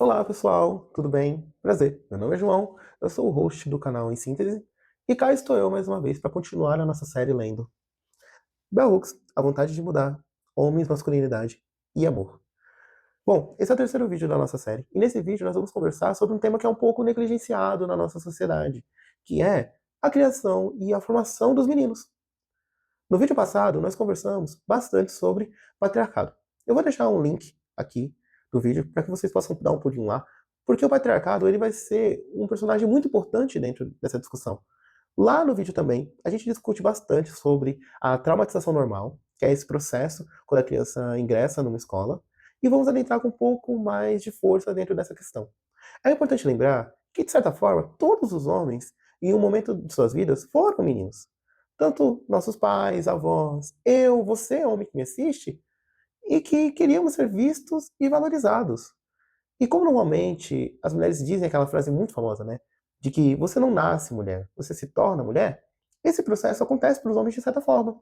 Olá pessoal, tudo bem? Prazer, meu nome é João, eu sou o host do canal Em Síntese e cá estou eu mais uma vez para continuar a nossa série lendo Bell Hooks, A Vontade de Mudar, Homens, Masculinidade e Amor. Bom, esse é o terceiro vídeo da nossa série e nesse vídeo nós vamos conversar sobre um tema que é um pouco negligenciado na nossa sociedade, que é a criação e a formação dos meninos. No vídeo passado nós conversamos bastante sobre patriarcado. Eu vou deixar um link aqui do vídeo para que vocês possam dar um pulinho lá, porque o patriarcado ele vai ser um personagem muito importante dentro dessa discussão. Lá no vídeo também, a gente discute bastante sobre a traumatização normal, que é esse processo quando a criança ingressa numa escola, e vamos adentrar com um pouco mais de força dentro dessa questão. É importante lembrar que, de certa forma, todos os homens, em um momento de suas vidas, foram meninos. Tanto nossos pais, avós, eu, você, homem que me assiste, e que queríamos ser vistos e valorizados. E como normalmente as mulheres dizem aquela frase muito famosa, né? De que você não nasce mulher, você se torna mulher. Esse processo acontece para os homens de certa forma.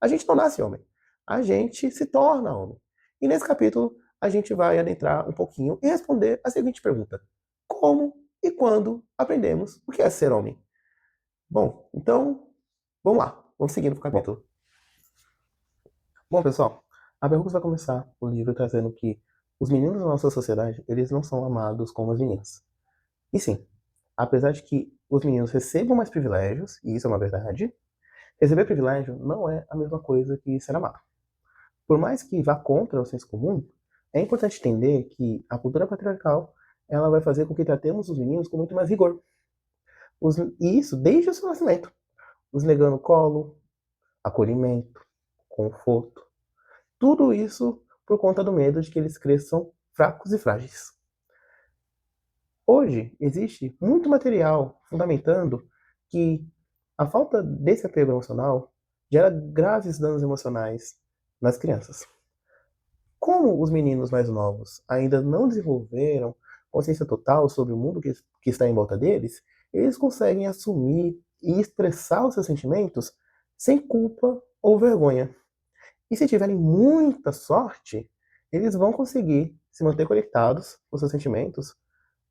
A gente não nasce homem, a gente se torna homem. E nesse capítulo a gente vai adentrar um pouquinho e responder a seguinte pergunta: como e quando aprendemos o que é ser homem? Bom, então vamos lá, vamos seguindo para o capítulo. Bom, pessoal, a Bell Hooks vai começar o livro trazendo que os meninos da nossa sociedade, eles não são amados como as meninas. E sim, apesar de que os meninos recebam mais privilégios, e isso é uma verdade, receber privilégio não é a mesma coisa que ser amado. Por mais que vá contra o senso comum, é importante entender que a cultura patriarcal ela vai fazer com que tratemos os meninos com muito mais rigor. E isso desde o seu nascimento. Os negando colo, acolhimento, conforto. Tudo isso por conta do medo de que eles cresçam fracos e frágeis. Hoje existe muito material fundamentando que a falta desse apego emocional gera graves danos emocionais nas crianças. Como os meninos mais novos ainda não desenvolveram consciência total sobre o mundo que está em volta deles, eles conseguem assumir e expressar os seus sentimentos sem culpa ou vergonha. E se tiverem muita sorte, eles vão conseguir se manter conectados com seus sentimentos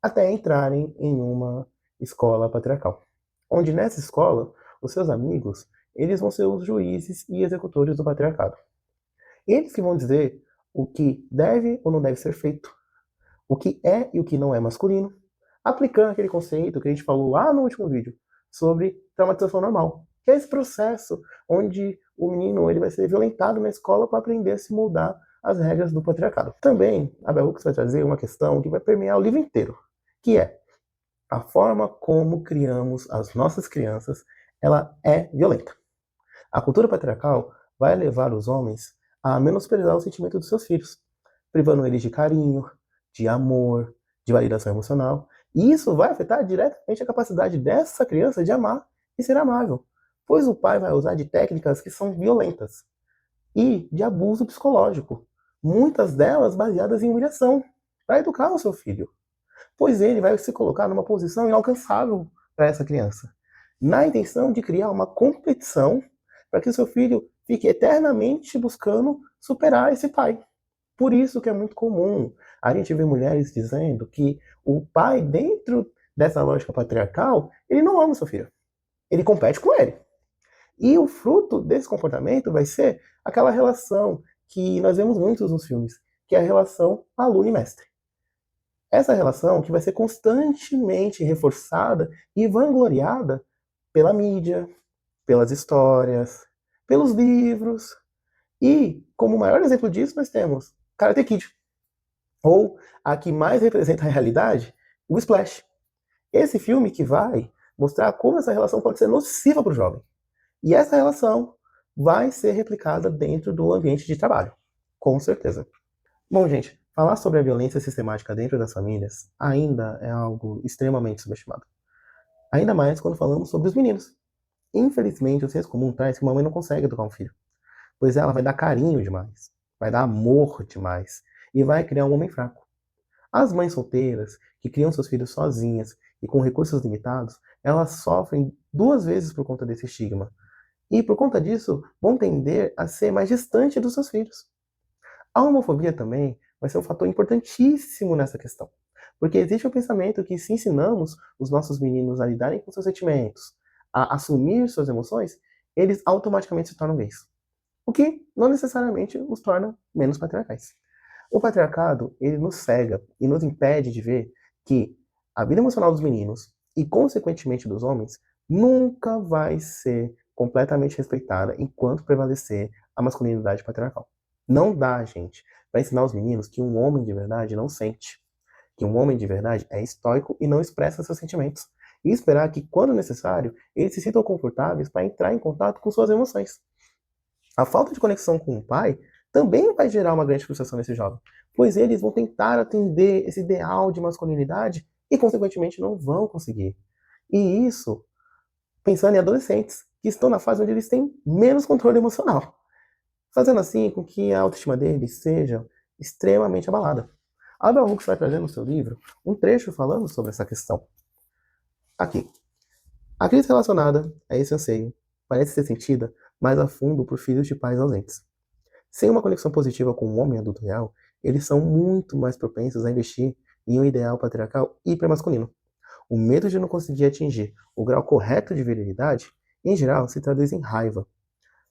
até entrarem em uma escola patriarcal. Onde nessa escola, os seus amigos, eles vão ser os juízes e executores do patriarcado. Eles que vão dizer o que deve ou não deve ser feito, o que é e o que não é masculino, aplicando aquele conceito que a gente falou lá no último vídeo sobre traumatização normal, que é esse processo onde o menino ele vai ser violentado na escola para aprender a se moldar às regras do patriarcado. Também a Bell Hooks vai trazer uma questão que vai permear o livro inteiro, que é a forma como criamos as nossas crianças, ela é violenta. A cultura patriarcal vai levar os homens a menosprezar o sentimento dos seus filhos, privando eles de carinho, de amor, de validação emocional. E isso vai afetar diretamente a capacidade dessa criança de amar e ser amável, pois o pai vai usar de técnicas que são violentas e de abuso psicológico, muitas delas baseadas em humilhação, para educar o seu filho, pois ele vai se colocar numa posição inalcançável para essa criança, na intenção de criar uma competição para que o seu filho fique eternamente buscando superar esse pai. Por isso que é muito comum a gente ver mulheres dizendo que o pai, dentro dessa lógica patriarcal, ele não ama o seu filho. Ele compete com ele. E o fruto desse comportamento vai ser aquela relação que nós vemos muitos nos filmes, que é a relação aluno e mestre. Essa relação que vai ser constantemente reforçada e vangloriada pela mídia, pelas histórias, pelos livros. E, como maior exemplo disso, nós temos Karate Kid. Ou, a que mais representa a realidade, o Splash. Esse filme que vai mostrar como essa relação pode ser nociva para o jovem. E essa relação vai ser replicada dentro do ambiente de trabalho, com certeza. Bom, gente, falar sobre a violência sistemática dentro das famílias ainda é algo extremamente subestimado. Ainda mais quando falamos sobre os meninos. Infelizmente, o senso comum traz que uma mãe não consegue educar um filho, pois ela vai dar carinho demais, vai dar amor demais e vai criar um homem fraco. As mães solteiras, que criam seus filhos sozinhas e com recursos limitados, elas sofrem duas vezes por conta desse estigma. E por conta disso, vão tender a ser mais distante dos seus filhos. A homofobia também vai ser um fator importantíssimo nessa questão, Porque existe o pensamento que se ensinamos os nossos meninos a lidarem com seus sentimentos, a assumir suas emoções, eles automaticamente se tornam gays. O que não necessariamente os torna menos patriarcais. O patriarcado, ele nos cega e nos impede de ver que a vida emocional dos meninos e, consequentemente, dos homens, nunca vai ser completamente respeitada enquanto prevalecer a masculinidade patriarcal. Não dá, gente, para ensinar os meninos que um homem de verdade não sente, que um homem de verdade é estoico e não expressa seus sentimentos, e esperar que, quando necessário, eles se sintam confortáveis para entrar em contato com suas emoções. A falta de conexão com o pai também vai gerar uma grande frustração nesse jovem, pois eles vão tentar atender esse ideal de masculinidade e, consequentemente, não vão conseguir. E isso pensando em adolescentes, que estão na fase onde eles têm menos controle emocional, fazendo assim com que a autoestima deles seja extremamente abalada. A Bell Hooks vai trazer no seu livro um trecho falando sobre essa questão. Aqui. A crise relacionada a esse anseio parece ser sentida mais a fundo por filhos de pais ausentes. Sem uma conexão positiva com o homem adulto real, eles são muito mais propensos a investir em um ideal patriarcal hipermasculino. O medo de não conseguir atingir o grau correto de virilidade, em geral, se traduz em raiva.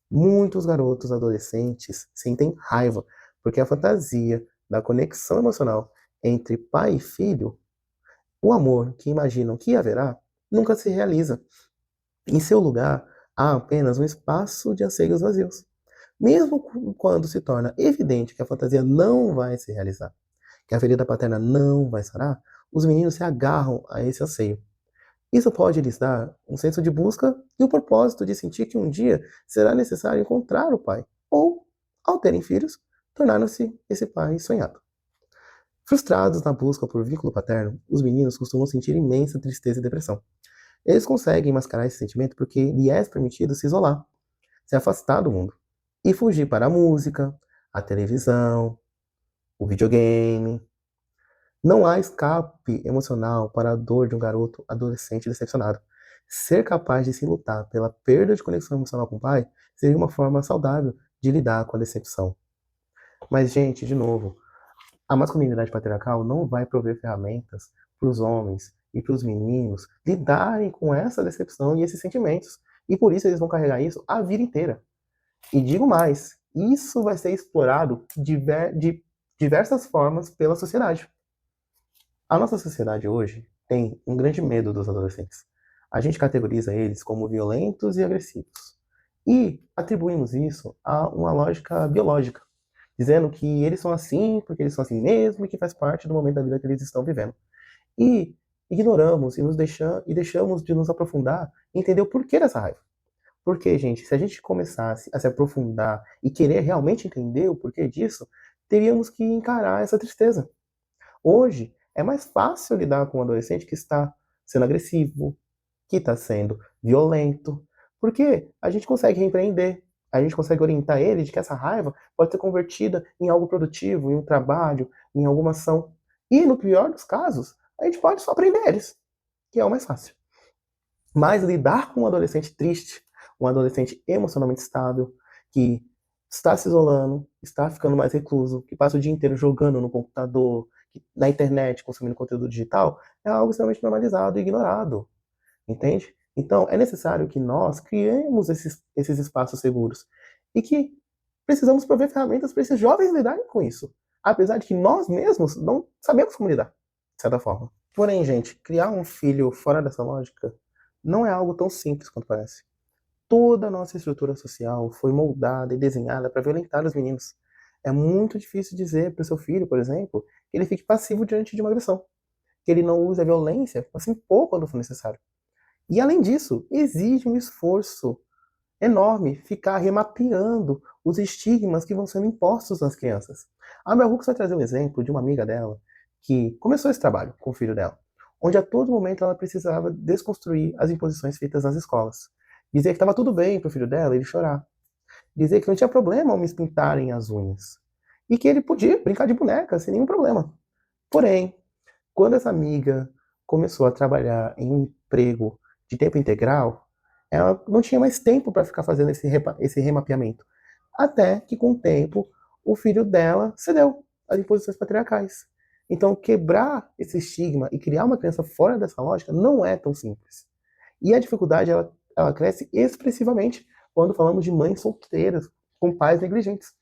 Muitos garotos adolescentes sentem raiva porque a fantasia da conexão emocional entre pai e filho, o amor que imaginam que haverá, nunca se realiza. Em seu lugar, há apenas um espaço de anseios vazios. Mesmo quando se torna evidente que a fantasia não vai se realizar, que a ferida paterna não vai sarar, os meninos se agarram a esse anseio. Isso pode lhes dar um senso de busca e o propósito de sentir que um dia será necessário encontrar o pai, ou, ao terem filhos, tornaram-se esse pai sonhado. Frustrados na busca por vínculo paterno, os meninos costumam sentir imensa tristeza e depressão. Eles conseguem mascarar esse sentimento porque lhe é permitido se isolar, se afastar do mundo e fugir para a música, a televisão, o videogame. Não há escape emocional para a dor de um garoto adolescente decepcionado. Ser capaz de se lutar pela perda de conexão emocional com o pai seria uma forma saudável de lidar com a decepção. Mas, gente, de novo, a masculinidade patriarcal não vai prover ferramentas para os homens e para os meninos lidarem com essa decepção e esses sentimentos. E por isso eles vão carregar isso a vida inteira. E digo mais, isso vai ser explorado de diversas formas pela sociedade. A nossa sociedade hoje tem um grande medo dos adolescentes. A gente categoriza eles como violentos e agressivos. E atribuímos isso a uma lógica biológica, dizendo que eles são assim porque eles são assim mesmo e que faz parte do momento da vida que eles estão vivendo. E ignoramos e deixamos de nos aprofundar e entender o porquê dessa raiva. Porque, gente, se a gente começasse a se aprofundar e querer realmente entender o porquê disso, teríamos que encarar essa tristeza. Hoje, é mais fácil lidar com um adolescente que está sendo agressivo, que está sendo violento, porque a gente consegue repreender, a gente consegue orientar ele de que essa raiva pode ser convertida em algo produtivo, em um trabalho, em alguma ação. E, no pior dos casos, a gente pode só prender eles, que é o mais fácil. Mas lidar com um adolescente triste, um adolescente emocionalmente estável, que está se isolando, está ficando mais recluso, que passa o dia inteiro jogando no computador, na internet, consumindo conteúdo digital, é algo extremamente normalizado e ignorado, entende? Então, é necessário que nós criemos esses espaços seguros e que precisamos prover ferramentas para esses jovens lidarem com isso, apesar de que nós mesmos não sabemos como lidar, de certa forma. Porém, gente, criar um filho fora dessa lógica não é algo tão simples quanto parece. Toda a nossa estrutura social foi moldada e desenhada para violentar os meninos. É muito difícil dizer para o seu filho, por exemplo, que ele fique passivo diante de uma agressão, que ele não use a violência para se impor quando for necessário. E além disso, exige um esforço enorme ficar remapeando os estigmas que vão sendo impostos nas crianças. A Mel Hooks vai trazer um exemplo de uma amiga dela que começou esse trabalho com o filho dela, onde a todo momento ela precisava desconstruir as imposições feitas nas escolas. Dizer que estava tudo bem para o filho dela ele chorar. Dizer que não tinha problema homens pintarem as unhas. E que ele podia brincar de boneca sem nenhum problema. Porém, quando essa amiga começou a trabalhar em um emprego de tempo integral, ela não tinha mais tempo para ficar fazendo esse remapeamento. Até que, com o tempo, o filho dela cedeu às imposições patriarcais. Então, quebrar esse estigma e criar uma criança fora dessa lógica não é tão simples. E a dificuldade, ela cresce expressivamente quando falamos de mães solteiras com pais negligentes.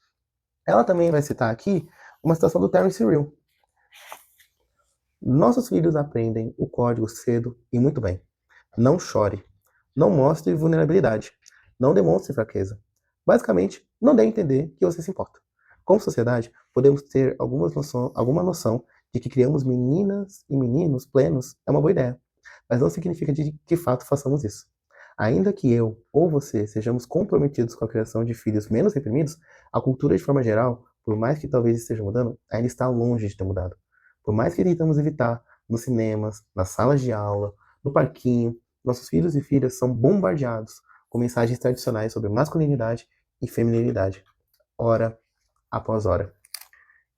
Ela também vai citar aqui uma citação do Terence Real. Nossos filhos aprendem o código cedo e muito bem. Não chore. Não mostre vulnerabilidade. Não demonstre fraqueza. Basicamente, não dê a entender que você se importa. Como sociedade, podemos ter alguma noção de que criamos meninas e meninos plenos é uma boa ideia, mas não significa de fato façamos isso. Ainda que eu ou você sejamos comprometidos com a criação de filhos menos reprimidos, a cultura de forma geral, por mais que talvez esteja mudando, ainda está longe de ter mudado. Por mais que tentamos evitar nos cinemas, nas salas de aula, no parquinho, nossos filhos e filhas são bombardeados com mensagens tradicionais sobre masculinidade e feminilidade, hora após hora.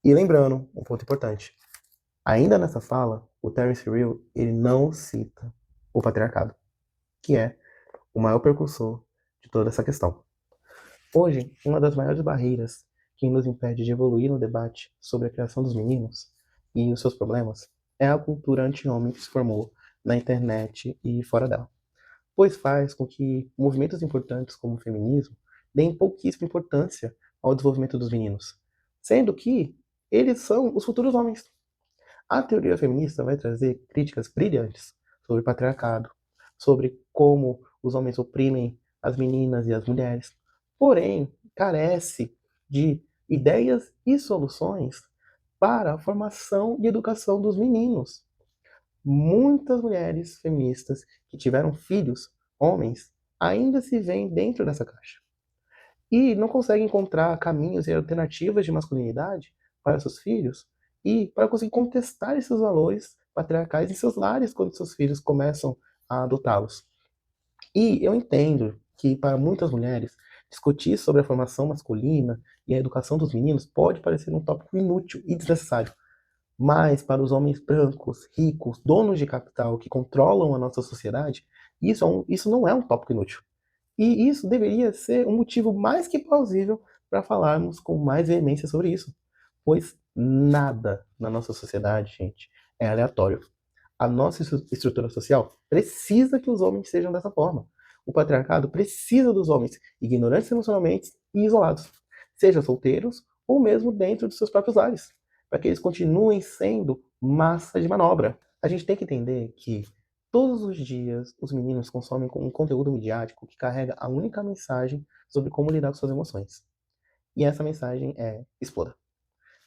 E lembrando, um ponto importante, ainda nessa fala, o Terence Real, ele não cita o patriarcado, que é o maior precursor de toda essa questão. Hoje, uma das maiores barreiras que nos impede de evoluir no debate sobre a criação dos meninos e os seus problemas é a cultura anti-homem que se formou na internet e fora dela, pois faz com que movimentos importantes como o feminismo deem pouquíssima importância ao desenvolvimento dos meninos, sendo que eles são os futuros homens. A teoria feminista vai trazer críticas brilhantes sobre o patriarcado, sobre como os homens oprimem as meninas e as mulheres, porém carece de ideias e soluções para a formação e educação dos meninos. Muitas mulheres feministas que tiveram filhos, homens, ainda se veem dentro dessa caixa e não conseguem encontrar caminhos e alternativas de masculinidade para seus filhos e para conseguir contestar esses valores patriarcais em seus lares quando seus filhos começam a adotá-los. E eu entendo que para muitas mulheres discutir sobre a formação masculina e a educação dos meninos pode parecer um tópico inútil e desnecessário. Mas para os homens brancos, ricos, donos de capital que controlam a nossa sociedade, isso não é um tópico inútil. E isso deveria ser um motivo mais que plausível para falarmos com mais veemência sobre isso. Pois nada na nossa sociedade, gente, é aleatório. A nossa estrutura social precisa que os homens sejam dessa forma. O patriarcado precisa dos homens ignorantes emocionalmente e isolados, sejam solteiros ou mesmo dentro de seus próprios lares, para que eles continuem sendo massa de manobra. A gente tem que entender que todos os dias os meninos consomem um conteúdo midiático que carrega a única mensagem sobre como lidar com suas emoções. E essa mensagem é exploda.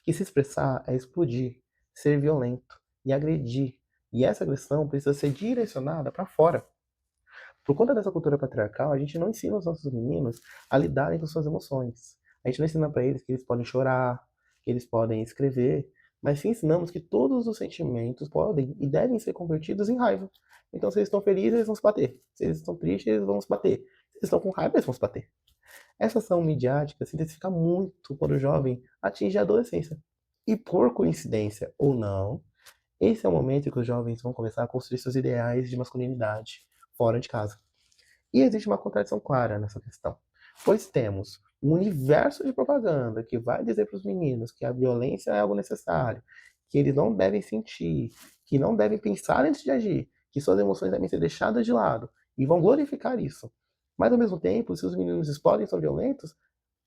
Que se expressar é explodir, ser violento e agredir. E essa agressão precisa ser direcionada para fora. Por conta dessa cultura patriarcal, a gente não ensina os nossos meninos a lidarem com suas emoções. A gente não ensina para eles que eles podem chorar, que eles podem escrever, mas sim ensinamos que todos os sentimentos podem e devem ser convertidos em raiva. Então, se eles estão felizes, eles vão se bater. Se eles estão tristes, eles vão se bater. Se eles estão com raiva, eles vão se bater. Essa ação midiática se intensifica muito quando o jovem atinge a adolescência. E por coincidência ou não, esse é o momento em que os jovens vão começar a construir seus ideais de masculinidade fora de casa. E existe uma contradição clara nessa questão, pois temos um universo de propaganda que vai dizer para os meninos que a violência é algo necessário, que eles não devem sentir, que não devem pensar antes de agir, que suas emoções devem ser deixadas de lado, e vão glorificar isso. Mas, ao mesmo tempo, se os meninos explodem e são violentos,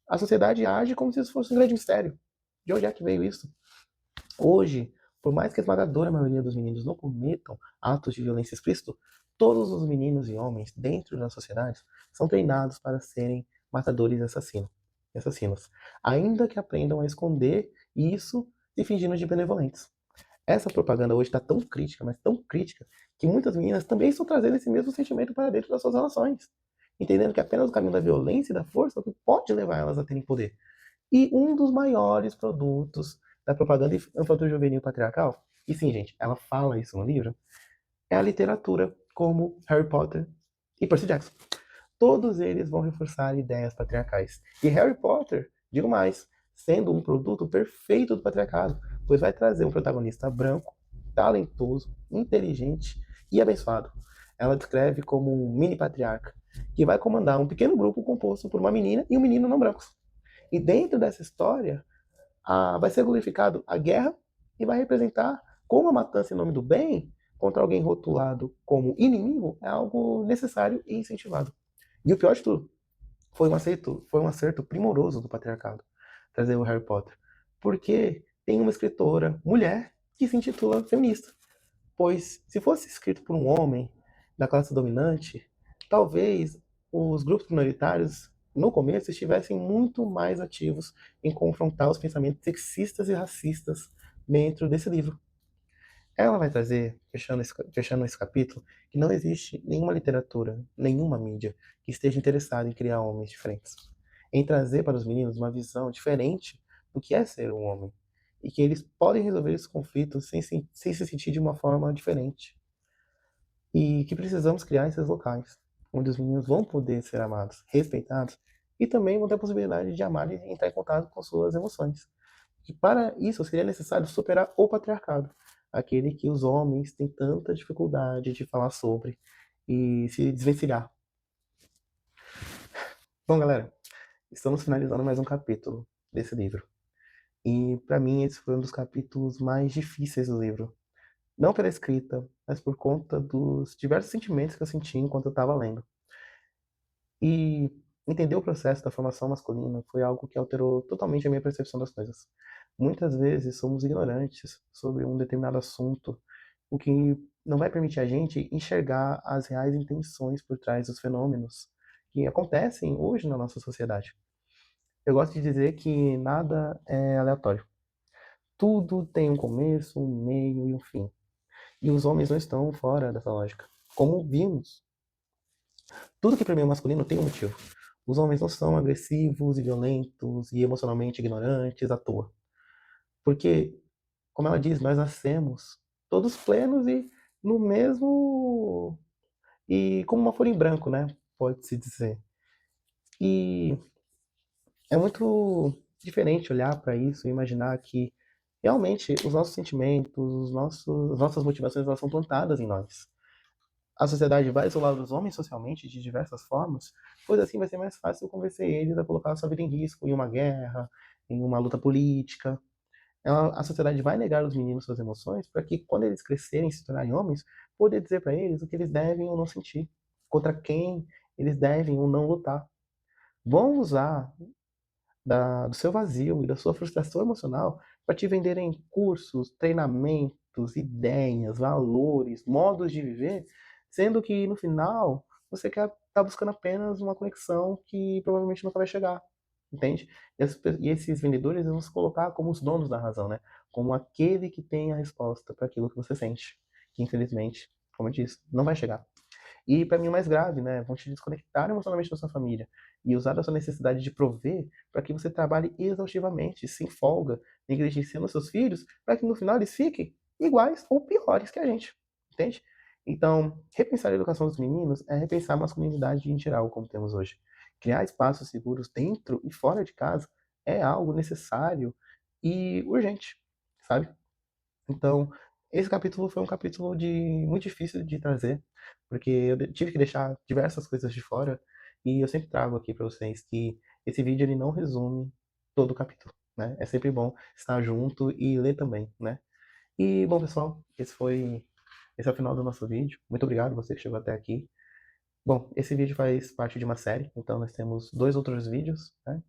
a sociedade age como se isso fosse um grande mistério. De onde é que veio isso? Hoje, por mais que a esmagadora maioria dos meninos não cometam atos de violência explícito, todos os meninos e homens dentro da sociedade são treinados para serem matadores e assassinos, ainda que aprendam a esconder isso se fingindo de benevolentes. Essa propaganda hoje está tão crítica, mas tão crítica, que muitas meninas também estão trazendo esse mesmo sentimento para dentro das suas relações, entendendo que apenas o caminho da violência e da força é o que pode levar elas a terem poder. E um dos maiores produtos da propaganda infanto-juvenil patriarcal, e sim, gente, ela fala isso no livro, é a literatura como Harry Potter e Percy Jackson. Todos eles vão reforçar ideias patriarcais. E Harry Potter, digo mais, sendo um produto perfeito do patriarcado, pois vai trazer um protagonista branco, talentoso, inteligente e abençoado. Ela descreve como um mini patriarca, que vai comandar um pequeno grupo composto por uma menina e um menino não brancos. E dentro dessa história, vai ser glorificado a guerra e vai representar como a matança em nome do bem contra alguém rotulado como inimigo é algo necessário e incentivado. E o pior de tudo, foi um acerto primoroso do patriarcado trazer o Harry Potter. Porque tem uma escritora mulher que se intitula feminista. Pois se fosse escrito por um homem da classe dominante, talvez os grupos minoritários no começo estivessem muito mais ativos em confrontar os pensamentos sexistas e racistas dentro desse livro. Ela vai trazer, fechando esse capítulo, que não existe nenhuma literatura, nenhuma mídia que esteja interessada em criar homens diferentes. Em trazer para os meninos uma visão diferente do que é ser um homem. E que eles podem resolver esses conflitos sem se sentir de uma forma diferente. E que precisamos criar esses locais, onde os meninos vão poder ser amados, respeitados, e também vão ter a possibilidade de amar e entrar em contato com suas emoções. E para isso seria necessário superar o patriarcado, aquele que os homens têm tanta dificuldade de falar sobre e se desvencilhar. Bom, galera, estamos finalizando mais um capítulo desse livro. E para mim esse foi um dos capítulos mais difíceis do livro. Não pela escrita, mas por conta dos diversos sentimentos que eu senti enquanto eu estava lendo. E entender o processo da formação masculina foi algo que alterou totalmente a minha percepção das coisas. Muitas vezes somos ignorantes sobre um determinado assunto, o que não vai permitir a gente enxergar as reais intenções por trás dos fenômenos que acontecem hoje na nossa sociedade. Eu gosto de dizer que nada é aleatório. Tudo tem um começo, um meio e um fim. E os homens não estão fora dessa lógica. Como vimos, tudo que permeia o masculino tem um motivo. Os homens não são agressivos e violentos e emocionalmente ignorantes à toa. Porque, como ela diz, nós nascemos todos plenos e no mesmo. E como uma folha em branco, né? Pode-se dizer. E é muito diferente olhar para isso e imaginar que realmente os nossos sentimentos, as nossas motivações, elas são plantadas em nós. A sociedade vai isolar os homens socialmente de diversas formas, pois assim vai ser mais fácil convencer eles a colocar a sua vida em risco em uma guerra, em uma luta política. A sociedade vai negar aos meninos suas emoções para que, quando eles crescerem e se tornarem homens, poder dizer para eles o que eles devem ou não sentir, contra quem eles devem ou não lutar. Vão usar do seu vazio e da sua frustração emocional para te venderem cursos, treinamentos, ideias, valores, modos de viver, sendo que no final você quer tá buscando apenas uma conexão que provavelmente nunca vai chegar, entende? E esses vendedores vão se colocar como os donos da razão, né? Como aquele que tem a resposta para aquilo que você sente, que infelizmente, como eu disse, não vai chegar. E para mim o mais grave, né? Vão te desconectar emocionalmente da sua família e usar a sua necessidade de prover para que você trabalhe exaustivamente, sem folga, negligenciando seus filhos, para que no final eles fiquem iguais ou piores que a gente, entende? Então, repensar a educação dos meninos é repensar a masculinidade em geral, como temos hoje. Criar espaços seguros dentro e fora de casa é algo necessário e urgente, sabe? Então, esse capítulo foi um capítulo muito difícil de trazer, porque eu tive que deixar diversas coisas de fora, e eu sempre trago aqui para vocês que esse vídeo ele não resume todo o capítulo, né? É sempre bom estar junto e ler também, né? E, bom, pessoal, esse é o final do nosso vídeo. Muito obrigado você que chegou até aqui. Bom, esse vídeo faz parte de uma série, então nós temos dois outros vídeos, né?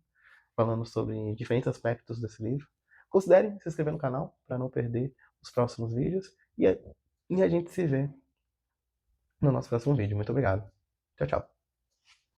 Falando sobre diferentes aspectos desse livro. Considere se inscrever no canal para não perder os próximos vídeos e a gente se vê no nosso próximo vídeo. Muito obrigado. Tchau, tchau.